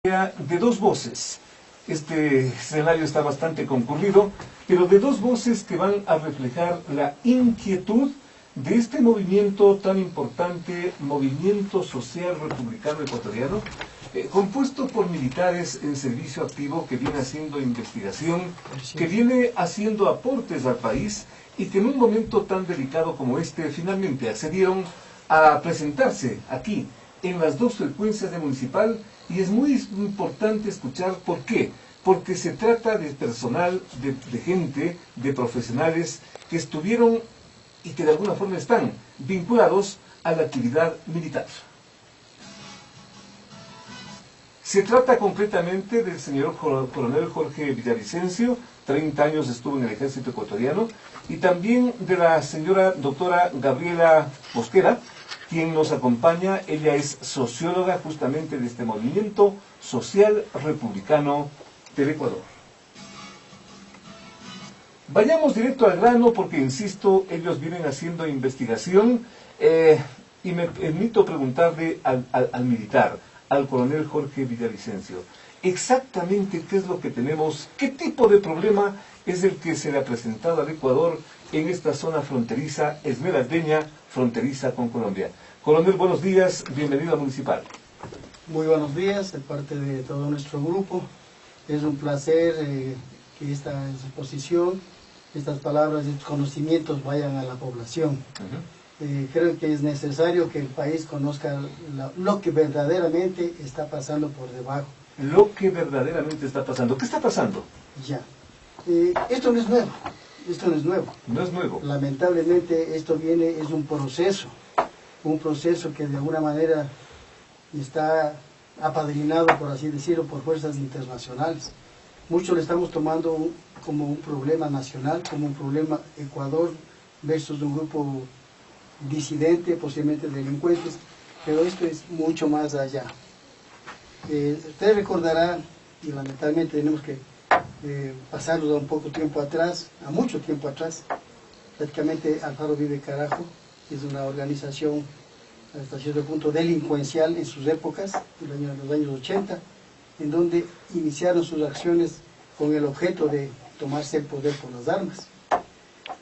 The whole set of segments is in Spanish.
De dos voces. Este escenario está bastante concurrido, pero de dos voces que van a reflejar la inquietud de este movimiento tan importante, Movimiento Social Republicano Ecuatoriano, compuesto por militares en servicio activo que viene haciendo investigación, que viene haciendo aportes al país y que en un momento tan delicado como este finalmente accedieron a presentarse aquí en las dos frecuencias de Municipal. Y es muy importante escuchar por qué. Porque se trata de personal, de gente, de profesionales que estuvieron y que de alguna forma están vinculados a la actividad militar. Se trata concretamente del señor coronel Jorge Villavicencio, 30 años estuvo en el ejército ecuatoriano, y también de la señora doctora Gabriela Mosquera, quien nos acompaña. Ella es socióloga justamente de este Movimiento Social Republicano del Ecuador. Vayamos directo al grano porque, insisto, ellos vienen haciendo investigación y me permito preguntarle al militar, al coronel Jorge Villavicencio, exactamente qué es lo que tenemos, qué tipo de problema es el que se le ha presentado al Ecuador en esta zona fronteriza esmeraldeña, fronteriza con Colombia. Coronel, buenos días, bienvenido a Municipal. Muy buenos días, de parte de todo nuestro grupo. Es un placer que esta exposición, estas palabras y estos conocimientos vayan a la población. Creo que es necesario que el país conozca lo que verdaderamente está pasando por debajo. Lo que verdaderamente está pasando. ¿Qué está pasando? Ya. Esto no es nuevo. Esto no es nuevo. No es nuevo. Lamentablemente esto es un proceso que de alguna manera está apadrinado, por así decirlo, por fuerzas internacionales. Muchos le estamos tomando como un problema nacional, como un problema Ecuador versus un grupo disidente, posiblemente delincuentes, pero esto es mucho más allá. Usted recordará, y lamentablemente tenemos que pasarnos a un poco tiempo atrás, a mucho tiempo atrás, prácticamente Alfaro Vive Carajo es una organización hasta cierto punto delincuencial en sus épocas, en los años 80, en donde iniciaron sus acciones con el objeto de tomarse el poder por las armas.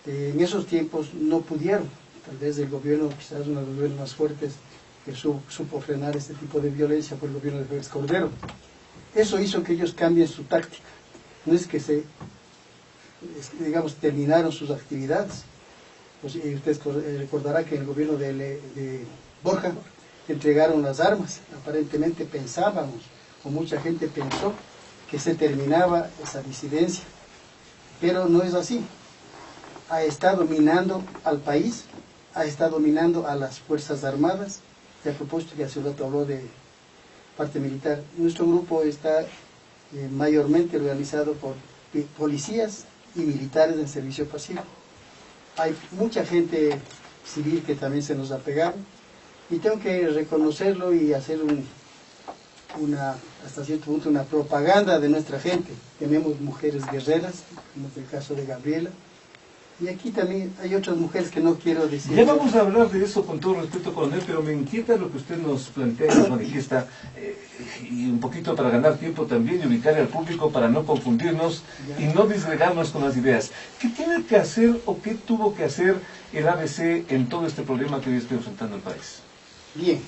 En esos tiempos no pudieron, tal vez el gobierno, quizás uno de los gobiernos más fuertes que supo frenar este tipo de violencia fue el gobierno de Félix Cordero. Eso hizo que ellos cambien su táctica. No es que terminaron sus actividades. Pues, usted recordará que en el gobierno de Borja entregaron las armas. Aparentemente pensábamos, o mucha gente pensó, que se terminaba esa disidencia. Pero no es así. Ha estado minando al país, ha estado minando a las Fuerzas Armadas. Y a propósito, que hace un rato habló de parte militar. Nuestro grupo está mayormente organizado por policías y militares en servicio pasivo. Hay mucha gente civil que también se nos ha pegado, y tengo que reconocerlo y hacer hasta cierto punto una propaganda de nuestra gente. Tenemos mujeres guerreras, como es el caso de Gabriela, y aquí también hay otras mujeres que no quiero decir. Ya vamos a hablar de eso con todo respeto, coronel, pero me inquieta lo que usted nos plantea y nos manifiesta, y un poquito para ganar tiempo también y ubicar al público para no confundirnos y no disgregarnos con las ideas. ¿Qué tiene que hacer o qué tuvo que hacer el ABC en todo este problema que hoy está enfrentando el país? Bien,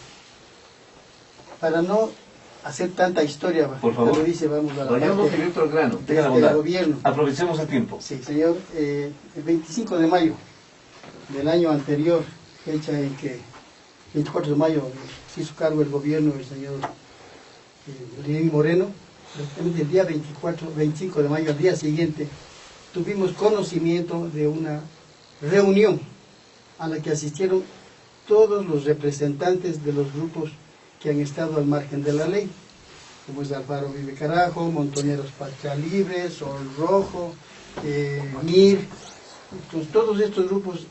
para no hacer tanta historia, por favor, vamos a la vayamos directo al grano, tenga la bondad. Gobierno. Aprovechemos el tiempo. Sí, señor, el 25 de mayo del año anterior, fecha en que, 24 de mayo, se hizo cargo el gobierno del señor Lenín Moreno. El día 25 de mayo, al día siguiente, tuvimos conocimiento de una reunión a la que asistieron todos los representantes de los grupos que han estado al margen de la ley, como es Alfaro Vive Carajo, Montoneros Patria Libre, Sol Rojo, MIR. Entonces, todos estos grupos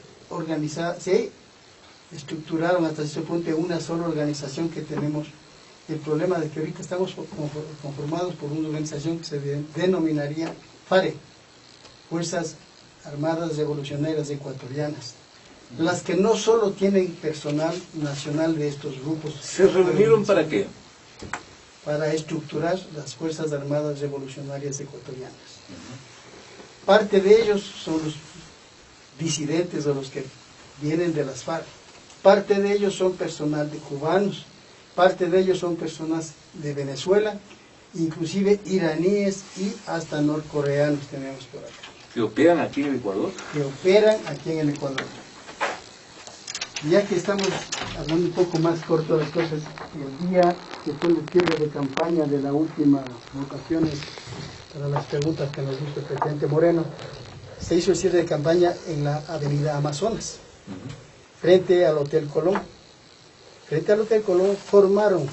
se estructuraron hasta ese punto en una sola organización que tenemos. El problema de que ahorita estamos conformados por una organización que se denominaría FARE, Fuerzas Armadas Revolucionarias Ecuatorianas, las que no solo tienen personal nacional de estos grupos. ¿Se reunieron para qué? para estructurar las Fuerzas Armadas Revolucionarias Ecuatorianas. Parte de ellos son los disidentes o los que vienen de las FARC, parte de ellos son personal de cubanos, parte de ellos son personas de Venezuela, inclusive iraníes y hasta norcoreanos tenemos por acá. ¿Que operan aquí en el Ecuador? Que operan aquí en el Ecuador. Ya que estamos hablando un poco más corto de las cosas, el día que fue el cierre de campaña de la última votaciones para las preguntas que nos hizo el presidente Moreno, se hizo el cierre de campaña en la avenida Amazonas, frente al Hotel Colón. Frente al Hotel Colón formaron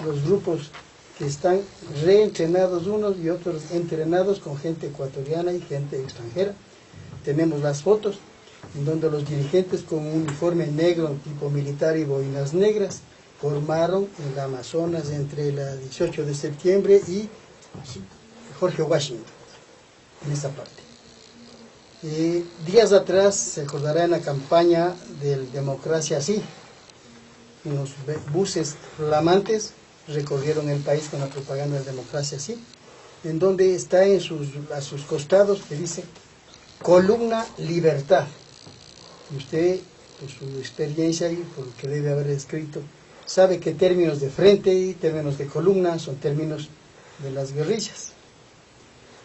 los grupos que están reentrenados unos y otros entrenados con gente ecuatoriana y gente extranjera. Tenemos las fotos en donde los dirigentes con un uniforme negro tipo militar y boinas negras formaron en la Amazonas entre la 18 de septiembre y Jorge Washington, en esa parte. Días atrás, se acordará en la campaña del Democracia Sí, unos buses flamantes recorrieron el país con la propaganda de Democracia Sí, en donde está a sus costados que dice Columna Libertad. Usted, por su experiencia y por lo que debe haber escrito, sabe que términos de frente y términos de columna son términos de las guerrillas.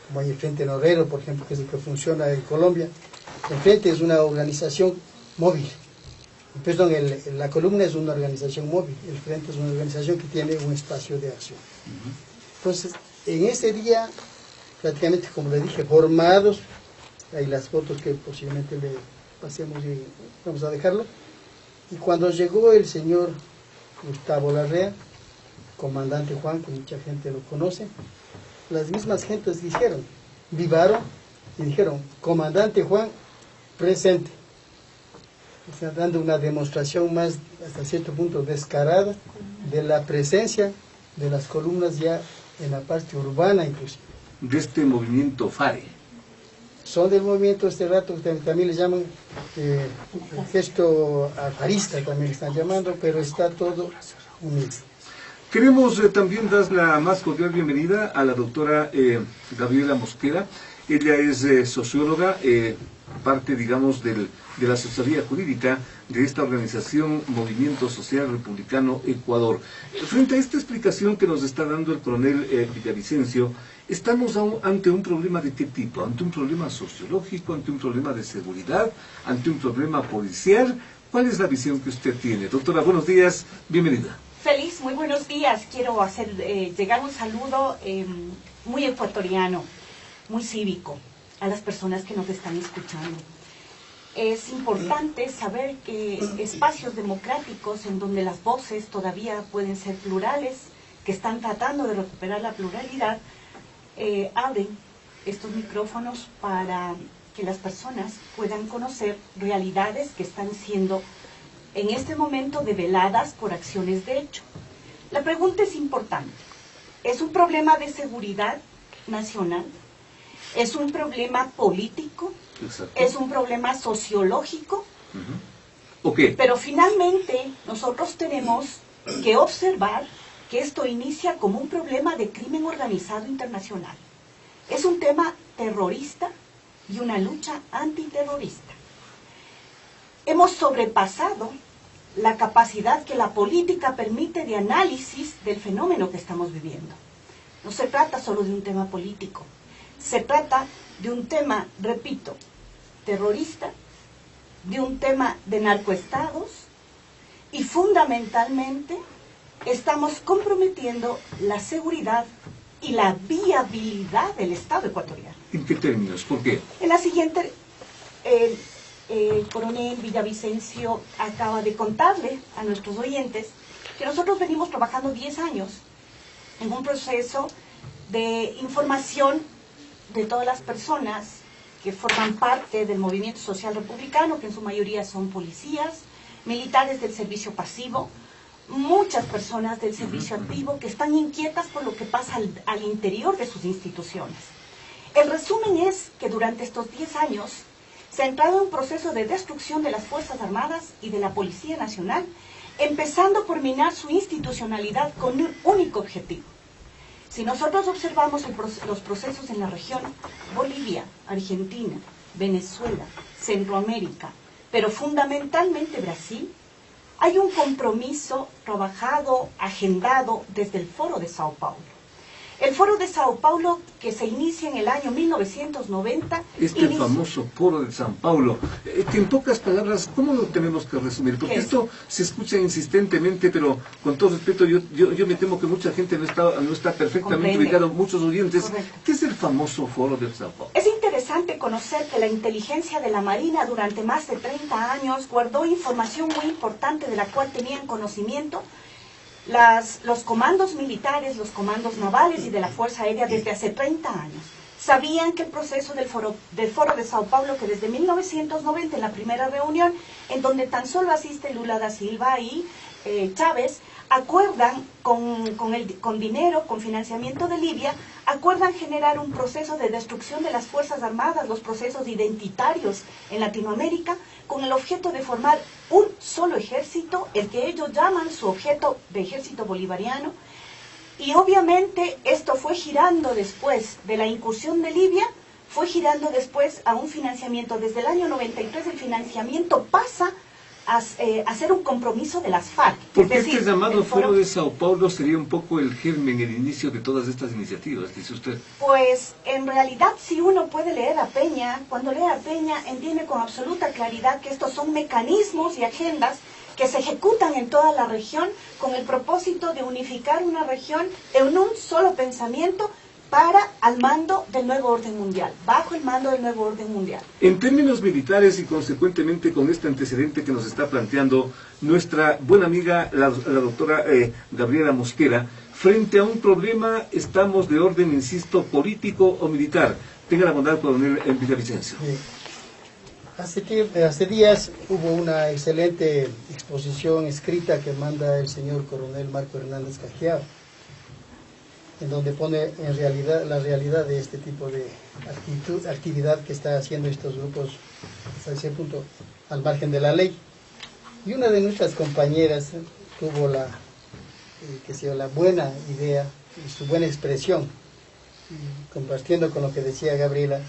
Como hay el Frente Norrero, por ejemplo, que es el que funciona en Colombia. El Frente es una organización móvil. Perdón, la columna es una organización móvil, el Frente es una organización que tiene un espacio de acción. Entonces, en ese día, prácticamente, como le dije, formados, hay las fotos que posiblemente le pasemos y vamos a dejarlo, y cuando llegó el señor Gustavo Larrea, comandante Juan, que mucha gente lo conoce, las mismas gentes dijeron, vivaron y dijeron, comandante Juan, presente. Está dando una demostración más, hasta cierto punto, descarada de la presencia de las columnas ya en la parte urbana inclusive. De este movimiento FARE. Son del movimiento este rato, también le llaman el gesto alfarista, también le están llamando, pero está todo unido. Queremos también dar la más cordial bienvenida a la doctora Gabriela Mosquera. Ella es socióloga, parte, digamos, de la asesoría jurídica de esta organización Movimiento Social Republicano Ecuador. Frente a esta explicación que nos está dando el coronel Villavicencio, ¿estamos ante un problema de qué tipo? ¿Ante un problema sociológico, ante un problema de seguridad, ante un problema policial? ¿Cuál es la visión que usted tiene? Doctora, buenos días, bienvenida. Feliz, muy buenos días. Quiero hacer llegar un saludo muy ecuatoriano, muy cívico, a las personas que nos están escuchando. Es importante saber que espacios democráticos en donde las voces todavía pueden ser plurales, que están tratando de recuperar la pluralidad, abren estos micrófonos para que las personas puedan conocer realidades que están siendo en este momento develadas por acciones de hecho. La pregunta es importante. ¿Es un problema de seguridad nacional? ¿Es un problema político? Exacto. ¿Es un problema sociológico? Okay. Pero finalmente nosotros tenemos que observar que esto inicia como un problema de crimen organizado internacional. Es un tema terrorista y una lucha antiterrorista. Hemos sobrepasado la capacidad que la política permite de análisis del fenómeno que estamos viviendo. No se trata solo de un tema político, se trata de un tema, repito, terrorista, de un tema de narcoestados y fundamentalmente estamos comprometiendo la seguridad y la viabilidad del Estado ecuatoriano. ¿En qué términos? ¿Por qué? En la siguiente, el coronel Villavicencio acaba de contarle a nuestros oyentes que nosotros venimos trabajando 10 años en un proceso de información de todas las personas que forman parte del movimiento social republicano, que en su mayoría son policías, militares del servicio pasivo, muchas personas del servicio activo que están inquietas por lo que pasa al interior de sus instituciones. El resumen es que durante estos 10 años se ha entrado en un proceso de destrucción de las Fuerzas Armadas y de la Policía Nacional empezando por minar su institucionalidad con un único objetivo. Si nosotros observamos los procesos en la región, Bolivia, Argentina, Venezuela, Centroamérica, pero fundamentalmente Brasil, hay un compromiso trabajado, agendado desde el Foro de Sao Paulo. El Foro de Sao Paulo, que se inicia en el año 1990... famoso Foro de Sao Paulo, que en pocas palabras, ¿cómo lo tenemos que resumir? Porque esto se escucha insistentemente, pero con todo respeto, yo me temo que mucha gente no está perfectamente ubicada, muchos oyentes. Correcto. ¿Qué es el famoso Foro de Sao Paulo? Es interesante conocer que la inteligencia de la Marina durante más de 30 años guardó información muy importante de la cual tenían conocimiento los comandos militares, los comandos navales y de la Fuerza Aérea desde hace 30 años. Sabían que el proceso del Foro de Sao Paulo, que desde 1990, en la primera reunión, en donde tan solo asiste Lula da Silva y Chávez, acuerdan con dinero, con financiamiento de Libia, acuerdan generar un proceso de destrucción de las Fuerzas Armadas, los procesos identitarios en Latinoamérica, con el objeto de formar un solo ejército, el que ellos llaman su objeto de ejército bolivariano. Y obviamente esto fue girando después de la incursión de Libia, fue girando después a un financiamiento. Desde el año 93 el financiamiento pasa a ser un compromiso de las FARC. Porque este llamado Foro de Sao Paulo sería un poco el germen, el inicio de todas estas iniciativas, dice usted. Pues en realidad, si uno puede leer a Peña, cuando lee a Peña entiende con absoluta claridad que estos son mecanismos y agendas que se ejecutan en toda la región con el propósito de unificar una región en un solo pensamiento al mando del nuevo orden mundial, bajo el mando del nuevo orden mundial. En términos militares y consecuentemente con este antecedente que nos está planteando nuestra buena amiga, la doctora Gabriela Mosquera, frente a un problema estamos de orden, insisto, político o militar. Tenga la bondad, coronel Villavicencio. Hace días hubo una excelente exposición escrita que manda el señor coronel Marco Hernández Cajiao, en donde pone en realidad la realidad de este tipo de actividad que está haciendo estos grupos hasta ese punto al margen de la ley. Y una de nuestras compañeras tuvo la buena idea y su buena expresión, compartiendo con lo que decía Gabriela.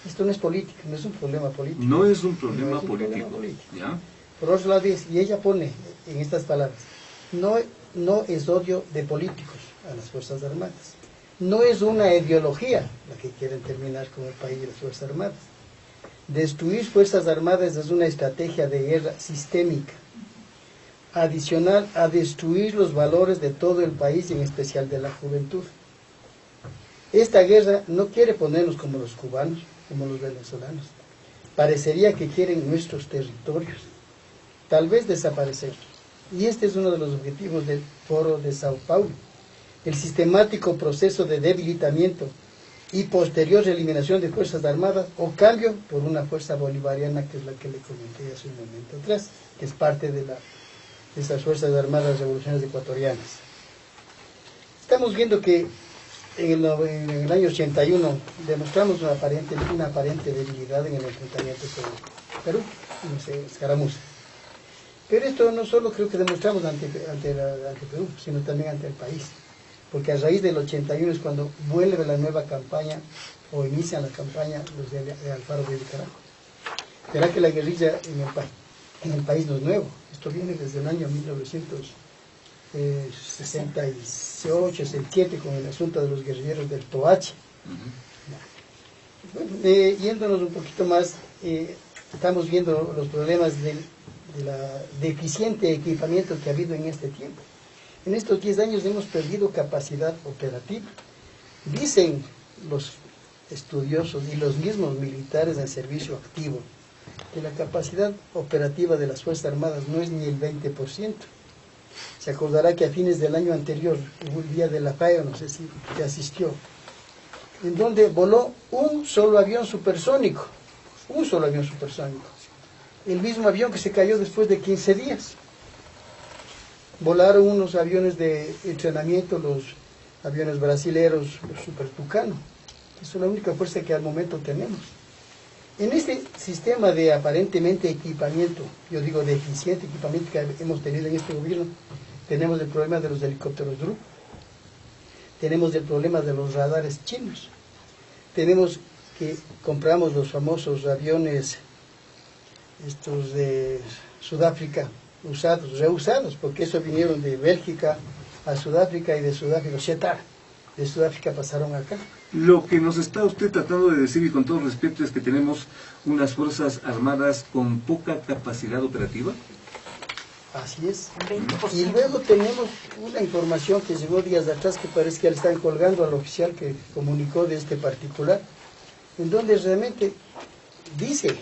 Esto no es política, no es un problema político. No es un problema político. ¿Ya? Por otro lado, y ella pone en estas palabras, no es odio de políticos a las Fuerzas Armadas. No es una ideología la que quieren terminar con el país y las Fuerzas Armadas. Destruir Fuerzas Armadas es una estrategia de guerra sistémica, adicional a destruir los valores de todo el país y en especial de la juventud. Esta guerra no quiere ponernos como los cubanos, como los venezolanos. Parecería que quieren nuestros territorios, tal vez desaparecer. Y este es uno de los objetivos del Foro de Sao Paulo. El sistemático proceso de debilitamiento y posterior eliminación de Fuerzas Armadas o cambio por una fuerza bolivariana, que es la que le comenté hace un momento atrás, que es parte de esas Fuerzas Armadas Revolucionarias Ecuatorianas. Estamos viendo que en el año 81 demostramos una aparente debilidad en el enfrentamiento con Perú, escaramuza. Pero esto no solo creo que demostramos ante Perú, sino también ante el país. Porque a raíz del 81 es cuando vuelve la nueva campaña, o inician la campaña los de Alfaro de Nicaragua. Verá que la guerrilla en el país no es nuevo. Esto viene desde el año 1968, 67, con el asunto de los guerrilleros del Toache. Bueno, yéndonos un poquito más, estamos viendo los problemas de la deficiente equipamiento que ha habido en este tiempo. En estos 10 años hemos perdido capacidad operativa. Dicen los estudiosos y los mismos militares en servicio activo que la capacidad operativa de las Fuerzas Armadas no es ni el 20%. Se acordará que a fines del año anterior hubo el día de la FAO, no sé si te asistió, en donde voló un solo avión supersónico, el mismo avión que se cayó después de 15 días. Volaron unos aviones de entrenamiento, los aviones brasileros, los Super Tucano, que son la única fuerza que al momento tenemos. En este sistema de aparentemente equipamiento, yo digo deficiente equipamiento que hemos tenido en este gobierno, tenemos el problema de los helicópteros Drup, tenemos el problema de los radares chinos, tenemos que compramos los famosos aviones estos de Sudáfrica, reusados, porque eso vinieron de Bélgica a Sudáfrica y de Sudáfrica, Shetar, de Sudáfrica pasaron acá. Lo que nos está usted tratando de decir, y con todo respeto, es que tenemos unas fuerzas armadas con poca capacidad operativa. Así es. 20%. Y luego tenemos una información que llegó días atrás, que parece que ya le están colgando al oficial que comunicó de este particular, en donde realmente dice,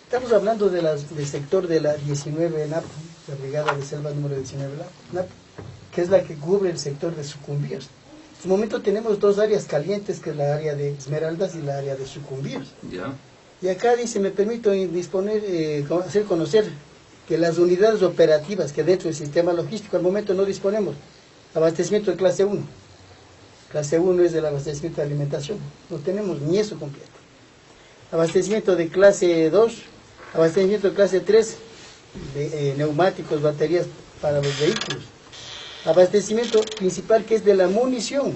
estamos hablando del sector de la 19 NAP, la brigada de selva número 19 NAP, que es la que cubre el sector de Sucumbíos. En este momento tenemos dos áreas calientes, que es la área de Esmeraldas y la área de Sucumbíos. Ya. Y acá dice, me permito hacer conocer que las unidades operativas que dentro del sistema logístico al momento no disponemos. Abastecimiento de clase 1. Clase 1 es el abastecimiento de alimentación. No tenemos ni eso completo. Abastecimiento de clase 2, abastecimiento de clase 3, de neumáticos, baterías para los vehículos. Abastecimiento principal, que es de la munición,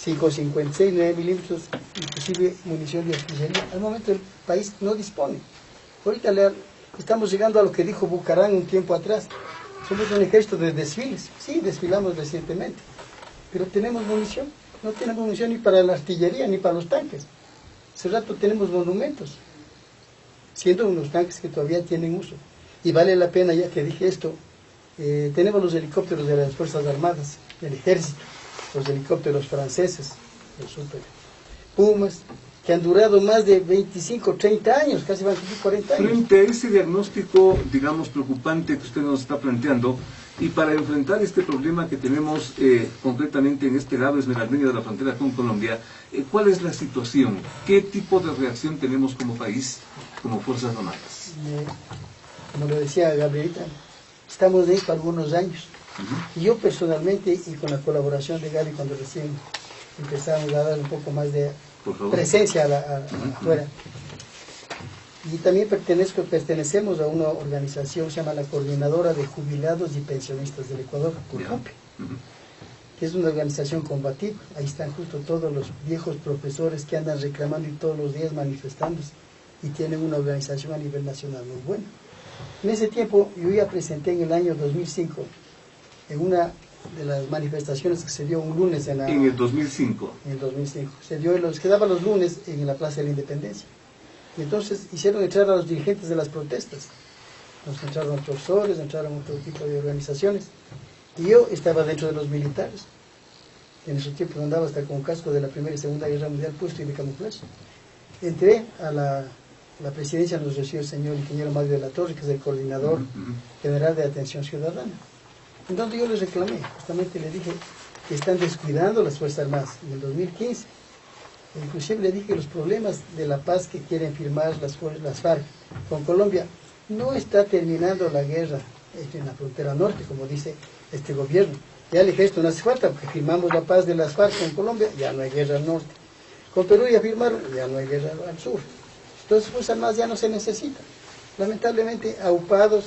5.56, 9 milímetros, inclusive munición de artillería. Al momento el país no dispone. Ahorita estamos llegando a lo que dijo Bucarán un tiempo atrás. Somos un ejército de desfiles. Sí, desfilamos recientemente. Pero tenemos munición. No tenemos munición ni para la artillería ni para los tanques. Hace rato tenemos monumentos, siendo unos tanques que todavía tienen uso. Y vale la pena, ya que dije esto, tenemos los helicópteros de las Fuerzas Armadas, del Ejército, los helicópteros franceses, los Super Pumas, que han durado más de 25, 30 años, casi van a cumplir 40 años. Frente a ese diagnóstico, digamos, preocupante que usted nos está planteando, y para enfrentar este problema que tenemos concretamente en este lado esmeraldeño de la frontera con Colombia, ¿cuál es la situación? ¿Qué tipo de reacción tenemos como país, como Fuerzas Armadas? Como lo decía Gabrielita, estamos de esto algunos años. Y yo personalmente, y con la colaboración de Gaby, cuando recién empezamos a dar un poco más de presencia afuera. Y también pertenecemos a una organización que se llama la Coordinadora de Jubilados y Pensionistas del Ecuador, CURJUPE, que es una organización combativa. Ahí están justo todos los viejos profesores que andan reclamando y todos los días manifestándose, y tienen una organización a nivel nacional muy buena. En ese tiempo, yo ya presenté en el año 2005, en una de las manifestaciones que se dio un lunes en el 2005. En el 2005. Se dio que daba los lunes en la Plaza de la Independencia. Y entonces hicieron entrar a los dirigentes de las protestas. Nos entraron profesores, entraron otro tipo de organizaciones. Y yo estaba dentro de los militares. En esos tiempos andaba hasta con casco de la Primera y Segunda Guerra Mundial puesto y de camuflaje. Entré a la presidencia, nos recibió el señor ingeniero Mario de la Torre, que es el coordinador general de Atención Ciudadana. Entonces yo les reclamé, justamente le dije que están descuidando las Fuerzas Armadas en el 2015. Inclusive le dije que los problemas de la paz que quieren firmar las FARC con Colombia, no está terminando la guerra en la frontera norte, como dice este gobierno. Ya el ejército no hace falta, porque firmamos la paz de las FARC con Colombia, ya no hay guerra al norte. Con Perú ya firmaron, ya no hay guerra al sur. Entonces Fuerzas Armadas ya no se necesitan. Lamentablemente, aupados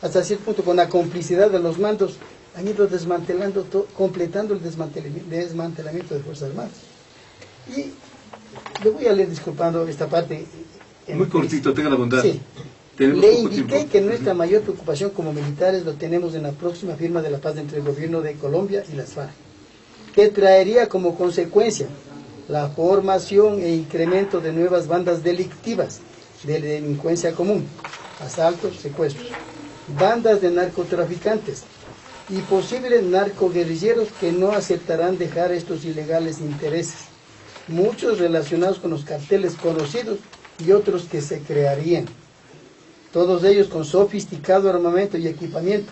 hasta cierto punto con la complicidad de los mandos, han ido desmantelando, completando el desmantelamiento de Fuerzas Armadas. Y le voy a leer, disculpando esta parte. Muy cortito, tenga la bondad. Sí. Le indiqué que nuestra mayor preocupación como militares lo tenemos en la próxima firma de la paz entre el gobierno de Colombia y las FARC, que traería como consecuencia la formación e incremento de nuevas bandas delictivas de delincuencia común, asaltos, secuestros, bandas de narcotraficantes y posibles narcoguerrilleros que no aceptarán dejar estos ilegales intereses, muchos relacionados con los carteles conocidos y otros que se crearían, todos ellos con sofisticado armamento y equipamiento,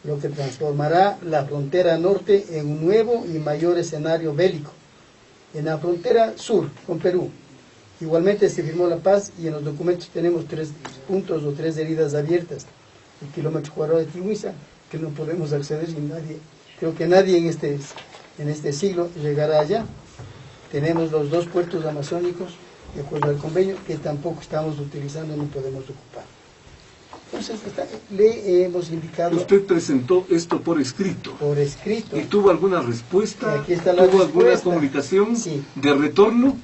lo que transformará la frontera norte en un nuevo y mayor escenario bélico. En la frontera sur con Perú, igualmente se firmó la paz y en los documentos tenemos 3 puntos o 3 heridas abiertas. El kilómetro cuadrado de Tihuiza, que no podemos acceder sin nadie Creo que nadie en este siglo llegará allá. Tenemos los 2 puertos amazónicos, de acuerdo al convenio, que tampoco estamos utilizando, no podemos ocupar. Entonces, le hemos indicado... Usted presentó esto por escrito. Por escrito. ¿Y tuvo alguna respuesta? Aquí está la ¿Tuvo respuesta. alguna comunicación Sí. de retorno?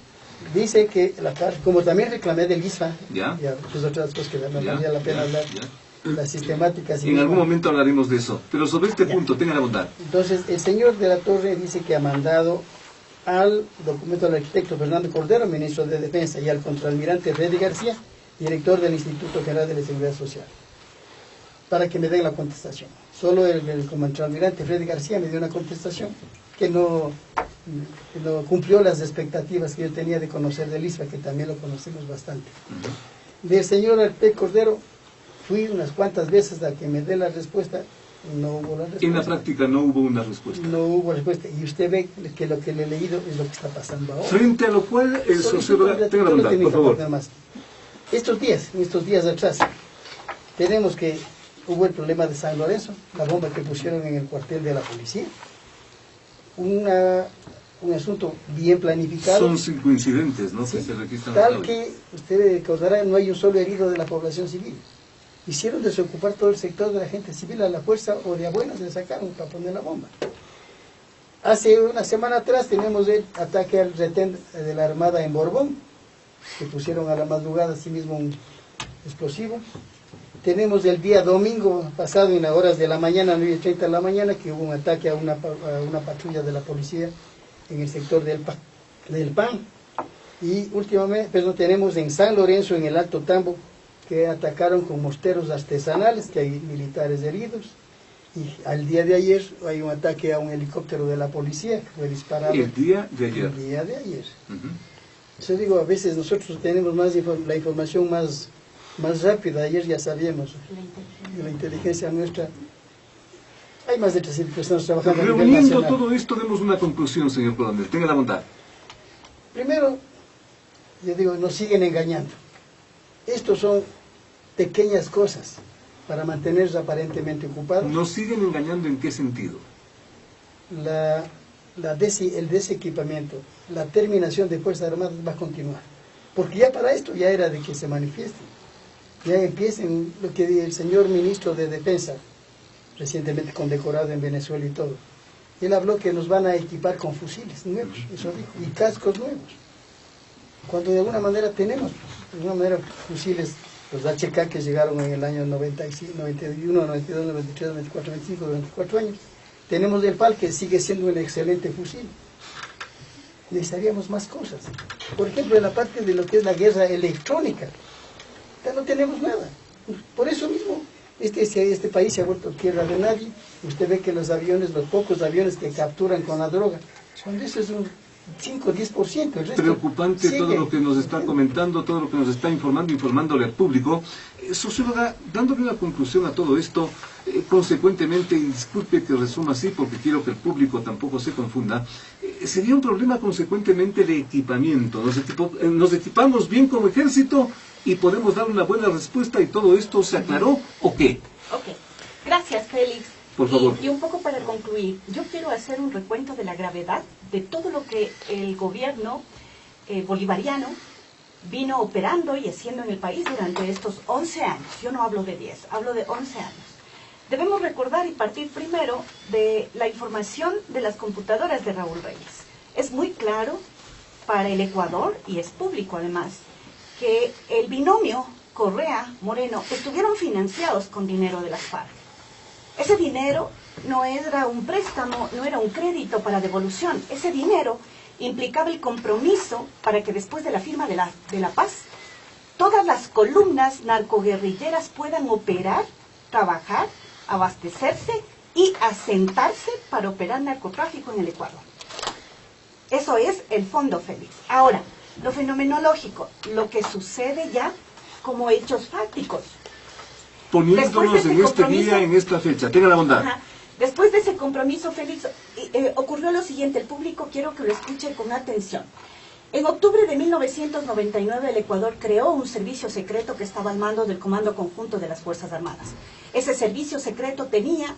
Dice que, como también reclamé del ISFA, Ya. pues otras cosas que no Ya, valía la pena hablar, ya. las sistemáticas... En algún momento hablaremos de eso. Pero sobre este Ya. punto, tenga la bondad. Entonces, el señor de la Torre dice que ha mandado al documento del arquitecto Fernando Cordero, ministro de Defensa, y al contraalmirante Freddy García, director del Instituto General de la Seguridad Social, para que me den la contestación. Solo el contraalmirante Freddy García me dio una contestación que no cumplió las expectativas que yo tenía de conocer del ISFA, que también lo conocemos bastante. Del señor arquitecto Cordero, fui unas cuantas veces a que me dé la respuesta. No hubo la respuesta. En la práctica no hubo una respuesta. No hubo respuesta. Y usted ve que lo que le he leído es lo que está pasando ahora. Frente a lo cual, el sociólogo... Tenga la Solo bondad, tenía por que favor. aportar más. Estos días atrás, tenemos que hubo el problema de San Lorenzo, la bomba que pusieron en el cuartel de la policía. Un asunto bien planificado. Son 5 incidentes, ¿no? Sí, Que se registran. tal que, usted recordará, no hay un solo herido de la población civil. Hicieron desocupar todo el sector de la gente civil a la fuerza o de a buenas le sacaron para poner la bomba. Hace una semana atrás tenemos el ataque al retén de la Armada en Borbón, que pusieron a la madrugada así mismo un explosivo. Tenemos el día domingo pasado, en las horas de la mañana, 9:30 de la mañana, que hubo un ataque a una patrulla de la policía en el sector del PAN. Y últimamente, tenemos en San Lorenzo, en el Alto Tambo, que atacaron con mosteros artesanales, que hay militares heridos. Y al día de ayer hay un ataque a un helicóptero de la policía que fue disparado. El día de ayer. El día de ayer. Yo digo, a veces nosotros tenemos la información más rápida. Ayer ya sabíamos, la inteligencia nuestra. Hay más de 300 personas trabajando a nivel Reuniendo nacional. todo esto, demos una conclusión, señor coronel. Tenga la bondad. Primero, yo digo, nos siguen engañando. Estos son pequeñas cosas para mantenerse aparentemente ocupados. ¿Nos siguen engañando en qué sentido? El desequipamiento, la terminación de Fuerzas Armadas va a continuar. Porque ya para esto ya era de que se manifiesten. Ya empiecen lo que el señor ministro de Defensa, recientemente condecorado en Venezuela y todo, él habló que nos van a equipar con fusiles nuevos, eso dijo, y cascos nuevos. Cuando de alguna manera tenemos, fusiles, los HK que llegaron en el año 95, 91, 92, 93, 94, 95, 24 años. Tenemos el PAL, que sigue siendo un excelente fusil. Necesitaríamos más cosas. Por ejemplo, en la parte de lo que es la guerra electrónica, ya no tenemos nada. Por eso mismo, este país se ha vuelto tierra de nadie. Usted ve que los pocos aviones que capturan con la droga, son de esos un 5 o 10%. El resto Preocupante sigue. todo lo que nos está comentando, todo lo que nos está informándole al público. Socióloga, dándole una conclusión a todo esto, consecuentemente, y disculpe que resuma así porque quiero que el público tampoco se confunda, sería un problema consecuentemente de equipamiento. Nos equipamos bien como ejército y podemos dar una buena respuesta y todo esto se aclaró, ¿o qué? Ok, gracias Félix. Por favor. Y un poco para concluir, yo quiero hacer un recuento de la gravedad de todo lo que el gobierno bolivariano vino operando y haciendo en el país durante estos 11 años. Yo no hablo de 10, hablo de 11 años. Debemos recordar y partir primero de la información de las computadoras de Raúl Reyes. Es muy claro para el Ecuador, y es público además, que el binomio Correa-Moreno estuvieron financiados con dinero de las FARC. Ese dinero no era un préstamo, no era un crédito para devolución. Ese dinero implicaba el compromiso para que después de la firma de la paz, todas las columnas narcoguerrilleras puedan operar, trabajar, abastecerse y asentarse para operar narcotráfico en el Ecuador. Eso es el fondo, Félix. Ahora, lo fenomenológico, lo que sucede ya como hechos fácticos. Poniéndonos en este día, en esta fecha. Tenga la bondad. Ajá. Después de ese compromiso, Félix, ocurrió lo siguiente. El público quiero que lo escuche con atención. En octubre de 1999, el Ecuador creó un servicio secreto que estaba al mando del Comando Conjunto de las Fuerzas Armadas. Ese servicio secreto tenía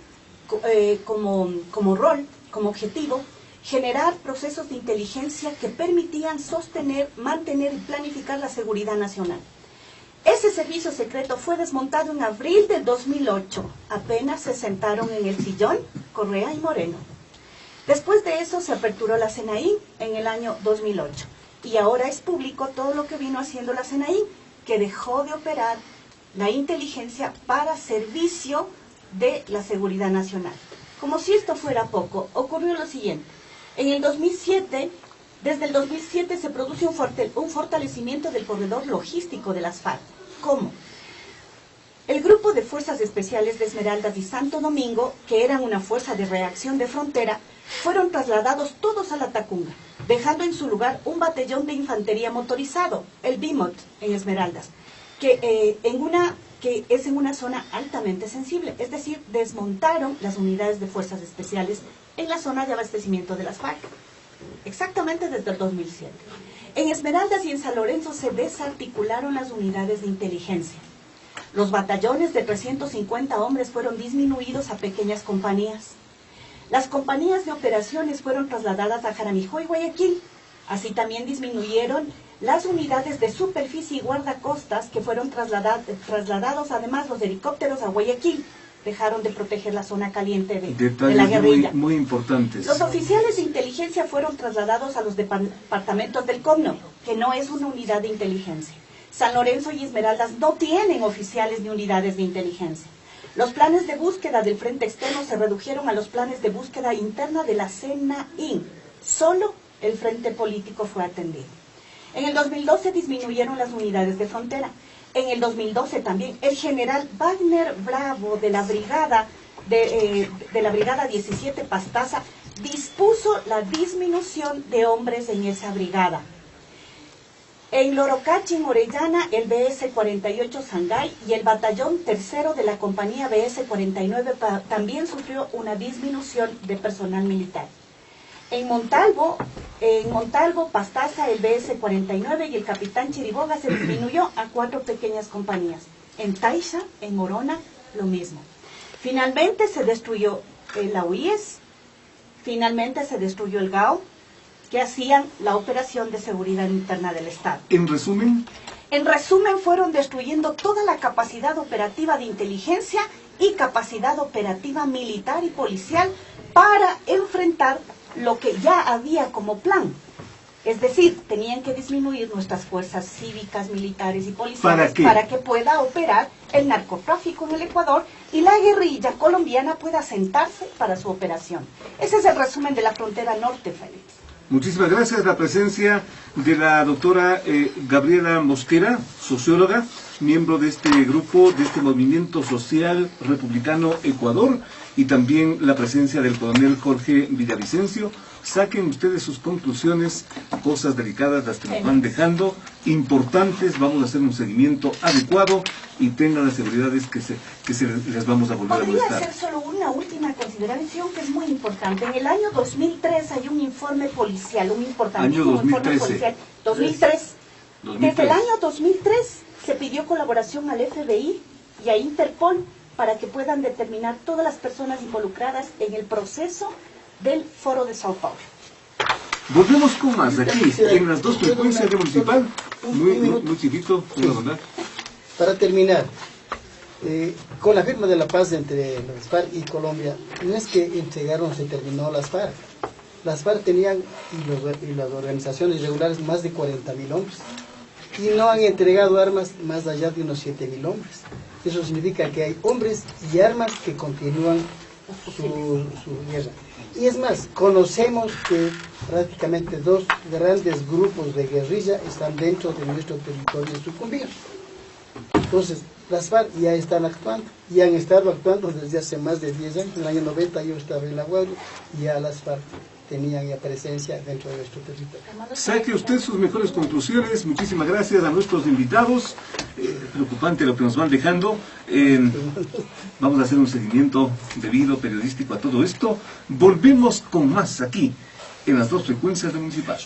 como rol, como objetivo, generar procesos de inteligencia que permitían sostener, mantener y planificar la seguridad nacional. Ese servicio secreto fue desmontado en abril del 2008. Apenas se sentaron en el sillón Correa y Moreno. Después de eso se aperturó la CNI en el año 2008. Y ahora es público todo lo que vino haciendo la CNI, que dejó de operar la inteligencia para servicio de la seguridad nacional. Como si esto fuera poco, ocurrió lo siguiente. En el 2007, desde el 2007 se produce un fortalecimiento del corredor logístico de las FARC. ¿Cómo? El grupo de fuerzas especiales de Esmeraldas y Santo Domingo, que eran una fuerza de reacción de frontera, fueron trasladados todos a la Tacunga, dejando en su lugar un batallón de infantería motorizado, el BIMOT, en Esmeraldas, que es en una zona altamente sensible, es decir, desmontaron las unidades de fuerzas especiales en la zona de abastecimiento de las FARC, exactamente desde el 2007. En Esmeraldas y en San Lorenzo se desarticularon las unidades de inteligencia. Los batallones de 350 hombres fueron disminuidos a pequeñas compañías. Las compañías de operaciones fueron trasladadas a Jaramillo y Guayaquil. Así también disminuyeron las unidades de superficie y guardacostas que fueron trasladados además los helicópteros a Guayaquil. Dejaron de proteger la zona caliente de la guerrilla. Muy importantes. Los oficiales de inteligencia fueron trasladados a los departamentos del COMNO, que no es una unidad de inteligencia. San Lorenzo y Esmeraldas no tienen oficiales ni unidades de inteligencia. Los planes de búsqueda del frente externo se redujeron a los planes de búsqueda interna de la CNI. Solo el frente político fue atendido. En el 2012 disminuyeron las unidades de frontera. En el 2012 también el general Wagner Bravo de la brigada la brigada 17 Pastaza dispuso la disminución de hombres en esa brigada. En Lorocachi, en Orellana, el BS-48 Sangay y el batallón tercero de la compañía BS-49 también sufrió una disminución de personal militar. En Montalvo, Pastaza, el BS-49 y el capitán Chiriboga se disminuyó a 4 pequeñas compañías. En Taisha, en Morona, lo mismo. Finalmente se destruyó la UIES, finalmente se destruyó el GAO, que hacían la operación de seguridad interna del Estado. ¿En resumen? En resumen, fueron destruyendo toda la capacidad operativa de inteligencia y capacidad operativa militar y policial para enfrentar lo que ya había como plan. Es decir, tenían que disminuir nuestras fuerzas cívicas, militares y policiales para que pueda operar el narcotráfico en el Ecuador y la guerrilla colombiana pueda sentarse para su operación. Ese es el resumen de la frontera norte, Félix. Muchísimas gracias. La presencia de la doctora Gabriela Mosquera, socióloga, miembro de este grupo, de este movimiento social republicano Ecuador, y también la presencia del coronel Jorge Villavicencio. Saquen ustedes sus conclusiones, cosas delicadas las que nos van dejando, importantes, vamos a hacer un seguimiento adecuado y tengan las seguridades que les vamos a volver a molestar. Podría hacer solo una última consideración que es muy importante. En el año 2003 hay un informe policial, un importantísimo informe policial. 2003. Desde el año 2003 se pidió colaboración al FBI y a Interpol para que puedan determinar todas las personas involucradas en el proceso del Foro de Sao Paulo. Volvemos con más aquí, en las 2 frecuencias de Municipal. Muy chiquito, ¿verdad? Para terminar, con la firma de la paz entre las FARC y Colombia, no es que se terminó las FARC. Las FARC tenían, y las organizaciones regulares, más de 40.000 hombres. Y no han entregado armas más allá de unos 7.000 hombres. Eso significa que hay hombres y armas que continúan su guerra. Y es más, conocemos que prácticamente 2 grandes grupos de guerrilla están dentro de nuestro territorio sucumbido. Entonces, las FARC ya están actuando, y han estado actuando desde hace más de 10 años. En el año 90 yo estaba en la Guardia, y ya las FARC tenían ya presencia dentro de nuestro territorio. Saque usted sus mejores conclusiones. Muchísimas gracias a nuestros invitados. Preocupante lo que nos van dejando. Vamos a hacer un seguimiento debido, periodístico a todo esto. Volvemos con más aquí, en las 2 frecuencias de Municipal.